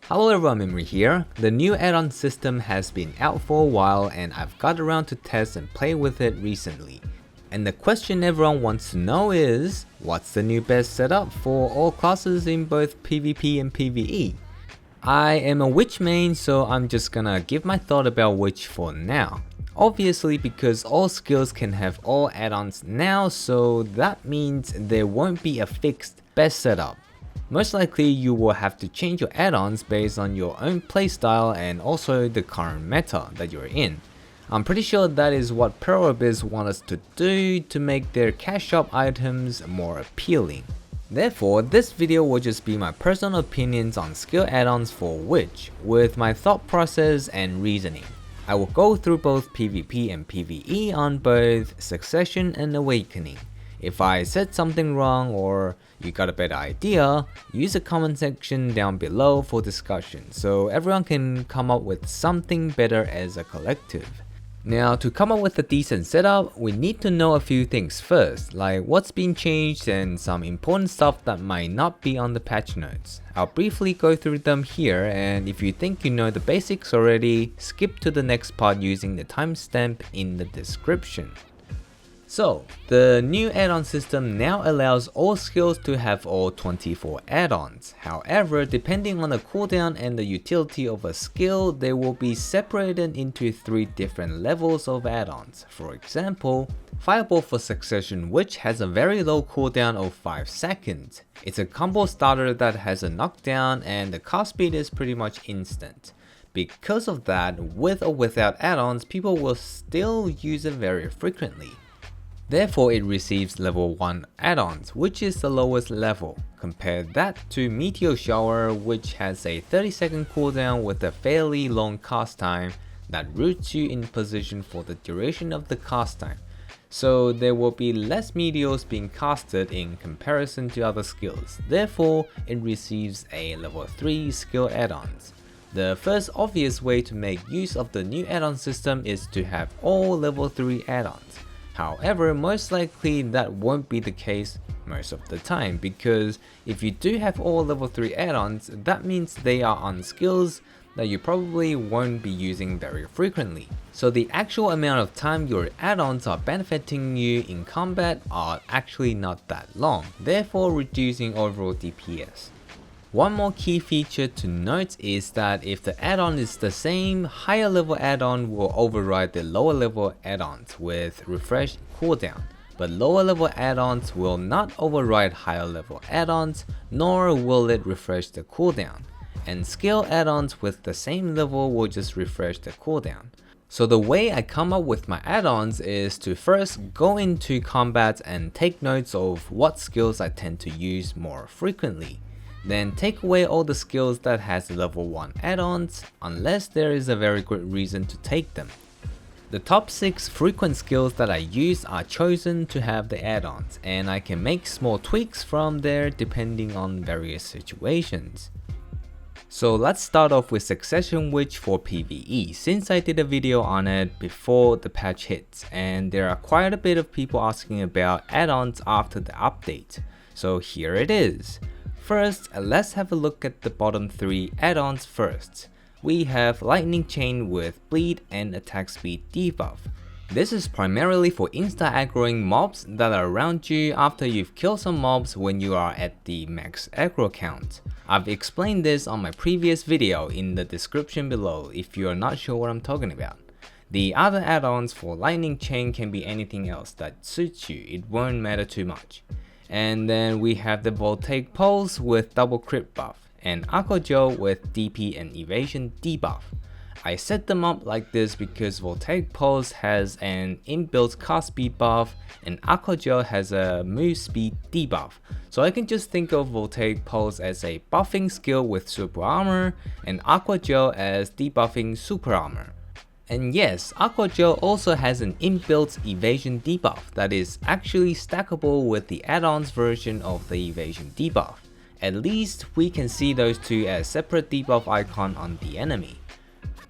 Hello everyone, Memory here. The new add-on system has been out for a while and I've got around to test and play with it recently. And the question everyone wants to know is, what's the new best setup for all classes in both PvP and PvE? I am a witch main, so I'm just gonna give my thought about witch for now. Obviously, because all skills can have all add-ons now, so that means there won't be a fixed best setup. Most likely you will have to change your add-ons based on your own playstyle and also the current meta that you're in. I'm pretty sure that is what Proabyss want us to do to make their cash shop items more appealing. Therefore, this video will just be my personal opinions on skill add-ons for Witch, with my thought process and reasoning. I will go through both PvP and PvE on both Succession and Awakening. If I said something wrong or you got a better idea, use the comment section down below for discussion so everyone can come up with something better as a collective. Now, to come up with a decent setup, we need to know a few things first, like what's been changed and some important stuff that might not be on the patch notes. I'll briefly go through them here, and if you think you know the basics already, skip to the next part using the timestamp in the description. So, the new add-on system now allows all skills to have all 24 add-ons. However, depending on the cooldown and the utility of a skill, they will be separated into 3 different levels of add-ons. For example, Fireball for Succession, which has a very low cooldown of 5 seconds. It's a combo starter that has a knockdown and the cast speed is pretty much instant. Because of that, with or without add-ons, people will still use it very frequently. Therefore, it receives level 1 add-ons, which is the lowest level. Compare that to Meteor Shower, which has a 30-second cooldown with a fairly long cast time that roots you in position for the duration of the cast time. So there will be less meteors being casted in comparison to other skills. Therefore, it receives a level 3 skill add-ons. The first obvious way to make use of the new add-on system is to have all level 3 add-ons. However, most likely that won't be the case most of the time, because if you do have all level 3 add-ons, that means they are on skills that you probably won't be using very frequently. So the actual amount of time your add-ons are benefiting you in combat are actually not that long, therefore reducing overall DPS. One more key feature to note is that if the add-on is the same, higher level add-on will override the lower level add-ons with refreshed cooldown, but lower level add-ons will not override higher level add-ons, nor will it refresh the cooldown, and skill add-ons with the same level will just refresh the cooldown. So the way I come up with my add-ons is to first go into combat and take notes of what skills I tend to use more frequently. Then take away all the skills that has level 1 add-ons, unless there is a very good reason to take them. The top 6 frequent skills that I use are chosen to have the add-ons, and I can make small tweaks from there depending on various situations. So let's start off with Succession Witch for PvE, since I did a video on it before the patch hits, and there are quite a bit of people asking about add-ons after the update. So here it is. First, let's have a look at the bottom 3 add-ons first. We have Lightning Chain with Bleed and Attack Speed debuff. This is primarily for insta-aggroing mobs that are around you after you've killed some mobs when you are at the max aggro count. I've explained this on my previous video in the description below if you are not sure what I'm talking about. The other add-ons for Lightning Chain can be anything else that suits you, it won't matter too much. And then we have the Voltaic Pulse with double crit buff, and Aqua Gel with DP and evasion debuff. I set them up like this because Voltaic Pulse has an inbuilt cast speed buff and Aqua Gel has a move speed debuff. So I can just think of Voltaic Pulse as a buffing skill with super armor and Aqua Gel as debuffing super armor. And yes, Aqua Gel also has an inbuilt evasion debuff that is actually stackable with the add-ons version of the evasion debuff. At least we can see those two as separate debuff icon on the enemy.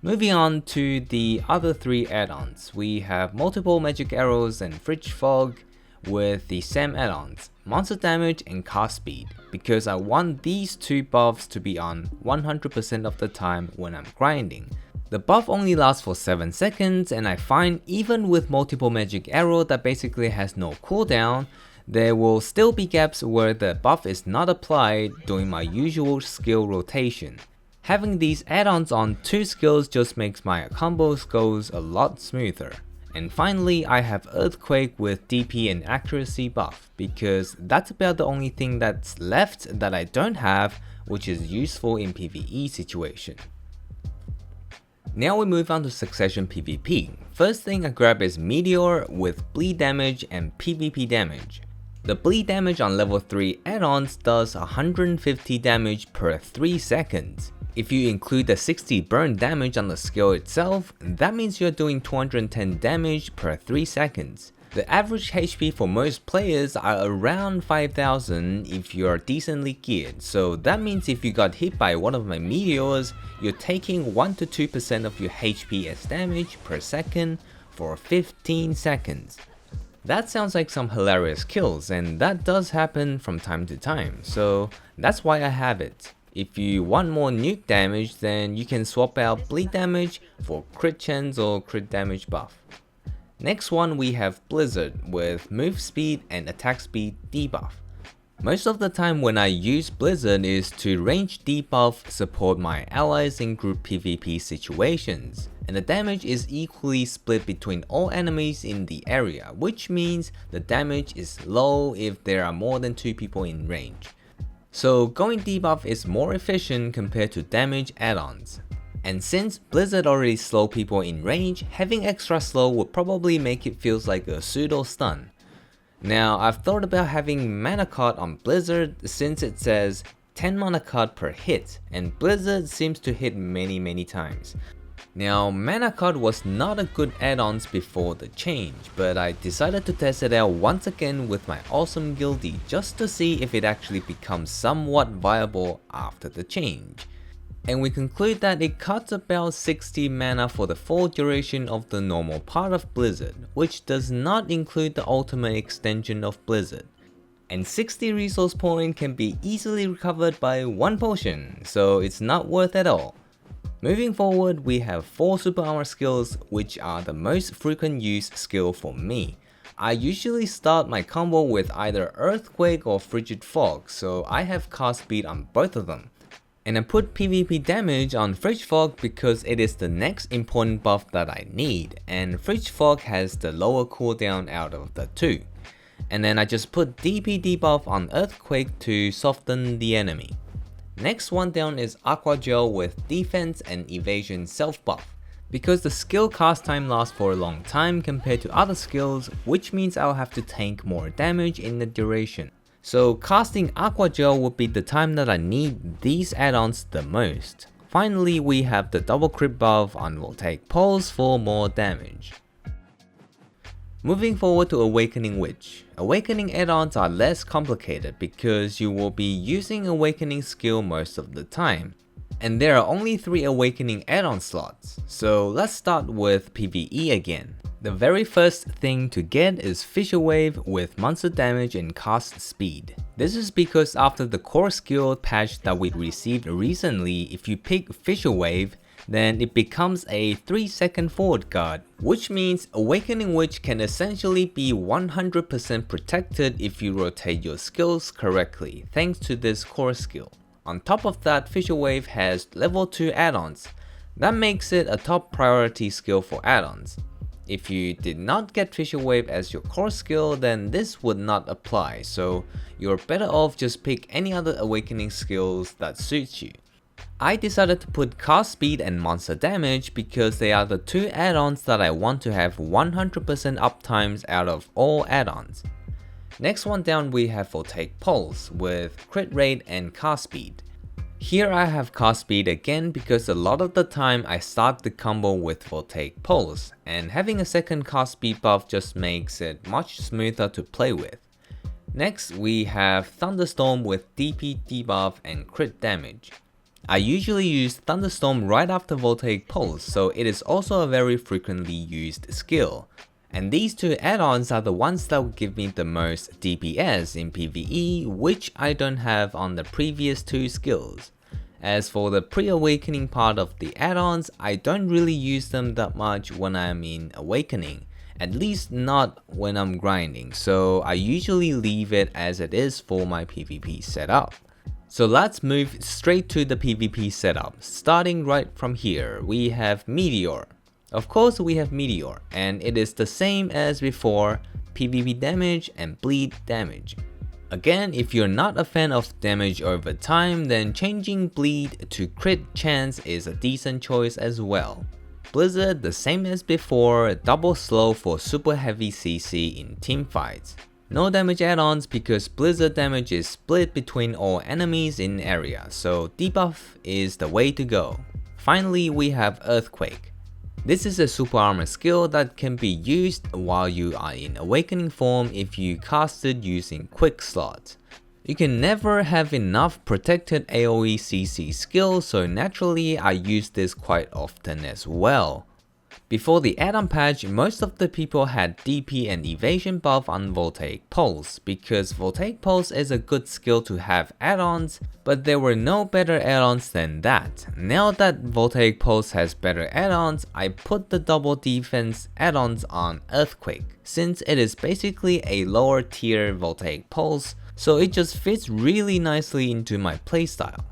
Moving on to the other 3 add-ons, we have multiple magic arrows and fridge fog. with the same add-ons, monster damage and cast speed, because I want these two buffs to be on 100% of the time when I'm grinding. The buff only lasts for 7 seconds, and I find even with multiple magic arrow that basically has no cooldown, there will still be gaps where the buff is not applied during my usual skill rotation. Having these add-ons on 2 skills just makes my combos goes a lot smoother. And finally, I have Earthquake with DP and accuracy buff, because that's about the only thing that's left that I don't have, which is useful in PvE situation. Now we move on to Succession PvP. First thing I grab is Meteor with bleed damage and PvP damage. The bleed damage on level 3 add-ons does 150 damage per 3 seconds. If you include the 60 burn damage on the skill itself, that means you're doing 210 damage per 3 seconds. The average HP for most players are around 5000 if you're decently geared, so that means if you got hit by one of my meteors, you're taking 1 to 2% of your HP as damage per second for 15 seconds. That sounds like some hilarious kills, and that does happen from time to time, so that's why I have it. If you want more nuke damage, then you can swap out bleed damage for crit chance or crit damage buff. Next one we have Blizzard with move speed and attack speed debuff. Most of the time when I use Blizzard is to range debuff support my allies in group PvP situations, and the damage is equally split between all enemies in the area, which means the damage is low if there are more than 2 people in range. So going debuff is more efficient compared to damage add-ons. And since Blizzard already slow people in range, having extra slow would probably make it feels like a pseudo stun. Now I've thought about having mana cut on Blizzard since it says 10 mana cut per hit, and Blizzard seems to hit many times. Now mana cut was not a good add-ons before the change, but I decided to test it out once again with my awesome guildie just to see if it actually becomes somewhat viable after the change. And we conclude that it cuts about 60 mana for the full duration of the normal part of Blizzard, which does not include the ultimate extension of Blizzard. And 60 resource point can be easily recovered by 1 potion, so it's not worth at all. Moving forward, we have 4 super armor skills, which are the most frequent use skill for me. I usually start my combo with either Earthquake or Frigid Fog, so I have cast speed on both of them. And I put PvP damage on Frigid Fog because it is the next important buff that I need, and Frigid Fog has the lower cooldown out of the 2. And then I just put DP debuff on Earthquake to soften the enemy. Next one down is Aqua Gel with defense and evasion self buff. Because the skill cast time lasts for a long time compared to other skills, which means I'll have to tank more damage in the duration. So casting Aqua Gel would be the time that I need these add-ons the most. Finally, we have the double crit buff on Voltaic Pulse for more damage. Moving forward to Awakening Witch. Awakening add-ons are less complicated because you will be using Awakening skill most of the time. And there are only 3 Awakening add-on slots, so let's start with PvE again. The very first thing to get is Fissure Wave with monster damage and cast speed. This is because after the core skill patch that we received recently, if you pick Fissure Wave, then it becomes a 3-second forward guard, which means Awakening Witch can essentially be 100% protected if you rotate your skills correctly, thanks to this core skill. On top of that, Fissure Wave has level 2 add-ons. That makes it a top priority skill for add-ons. If you did not get Fissure Wave as your core skill, then this would not apply, so you're better off just pick any other Awakening skills that suits you. I decided to put cast speed and monster damage because they are the 2 add-ons that I want to have 100% uptimes out of all add-ons. Next one down we have Voltaic Pulse with crit rate and cast speed. Here I have cast speed again because a lot of the time I start the combo with Voltaic Pulse, and having a second cast speed buff just makes it much smoother to play with. Next we have Thunderstorm with DP debuff and crit damage. I usually use Thunderstorm right after Voltaic Pulse, so it is also a very frequently used skill. And these two add-ons are the ones that will give me the most DPS in PvE, which I don't have on the previous two skills. As for the pre-awakening part of the add-ons, I don't really use them that much when I'm in awakening, at least not when I'm grinding, so I usually leave it as it is for my PvP setup. So let's move straight to the PvP setup. Starting right from here, we have Meteor. Of course we have Meteor, and it is the same as before, PvP damage and bleed damage. Again, if you're not a fan of damage over time, then changing bleed to crit chance is a decent choice as well. Blizzard, the same as before, double slow for super heavy CC in teamfights. No damage add-ons because Blizzard damage is split between all enemies in area, so debuff is the way to go. Finally, we have Earthquake. This is a super armor skill that can be used while you are in awakening form if you cast it using quick slots. You can never have enough protected AoE CC skill, so naturally I use this quite often as well. Before the add-on patch, most of the people had DP and evasion buff on Voltaic Pulse, because Voltaic Pulse is a good skill to have add-ons, but there were no better add-ons than that. Now that Voltaic Pulse has better add-ons, I put the double defense add-ons on Earthquake, since it is basically a lower tier Voltaic Pulse, so it just fits really nicely into my playstyle.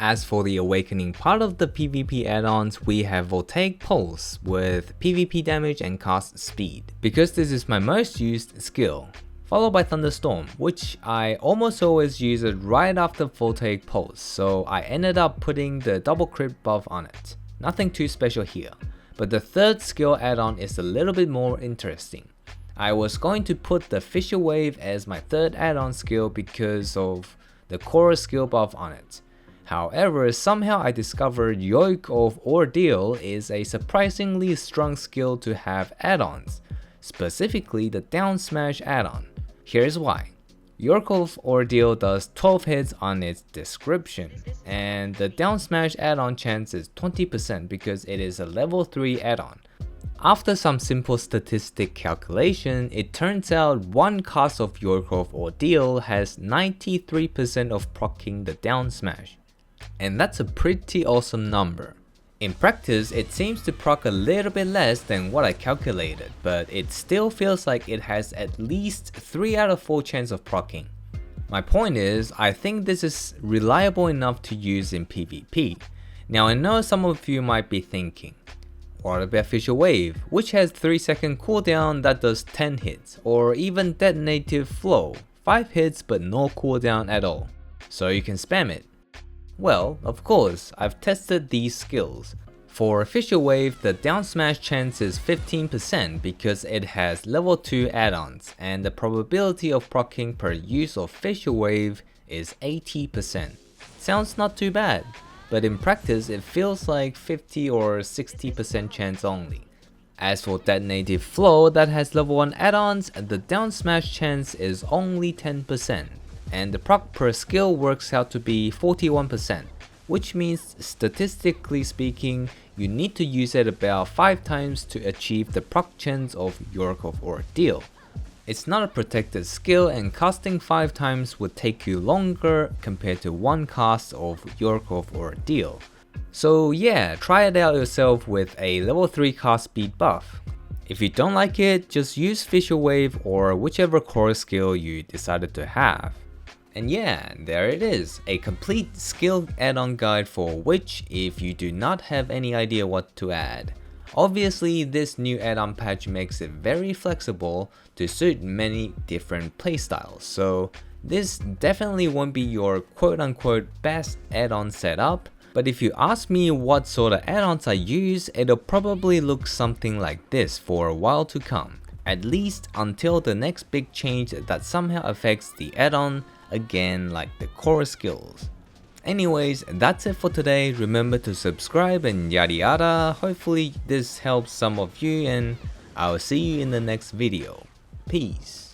As for the awakening part of the PvP add-ons, we have Voltaic Pulse with PvP damage and cast speed, because this is my most used skill, followed by Thunderstorm, which I almost always use it right after Voltaic Pulse, so I ended up putting the double crit buff on it. Nothing too special here, but the third skill add-on is a little bit more interesting. I was going to put the Fissure Wave as my third add-on skill because of the core skill buff on it. However, somehow I discovered Yoke of Ordeal is a surprisingly strong skill to have add-ons, specifically the Down Smash add-on. Here's why. Yoke of Ordeal does 12 hits on its description, and the Down Smash add-on chance is 20% because it is a level 3 add-on. After some simple statistic calculation, it turns out one cast of Yoke of Ordeal has 93% of proccing the Down Smash. And that's a pretty awesome number. In practice, it seems to proc a little bit less than what I calculated, but it still feels like it has at least 3 out of 4 chance of proccing. My point is, I think this is reliable enough to use in PvP. Now I know some of you might be thinking, what about Fissure Wave, which has 3-second cooldown that does 10 hits, or even Detonative Flow, 5 hits but no cooldown at all, so you can spam it. Well, of course, I've tested these skills. For Fissure Wave, the down smash chance is 15% because it has level 2 add-ons, and the probability of proccing per use of Fissure Wave is 80%. Sounds not too bad, but in practice it feels like 50 or 60% chance only. As for Detonative Flow that has level 1 add-ons, the down smash chance is only 10. And the proc per skill works out to be 41%, which means statistically speaking, you need to use it about 5 times to achieve the proc chance of Yoke of Ordeal. It's not a protected skill, and casting 5 times would take you longer compared to one cast of Yoke of Ordeal. So yeah, try it out yourself with a level 3 cast speed buff. If you don't like it, just use Fissure Wave or whichever core skill you decided to have. And yeah, there it is, a complete skill add-on guide for Witch if you do not have any idea what to add. Obviously, this new add-on patch makes it very flexible to suit many different playstyles, so this definitely won't be your quote-unquote best add-on setup, but if you ask me what sort of add-ons I use, it'll probably look something like this for a while to come, at least until the next big change that somehow affects the add-on again, like the core skills. Anyways, that's it for today. Remember to subscribe and yada yada. Hopefully this helps some of you, and I'll see you in the next video. Peace.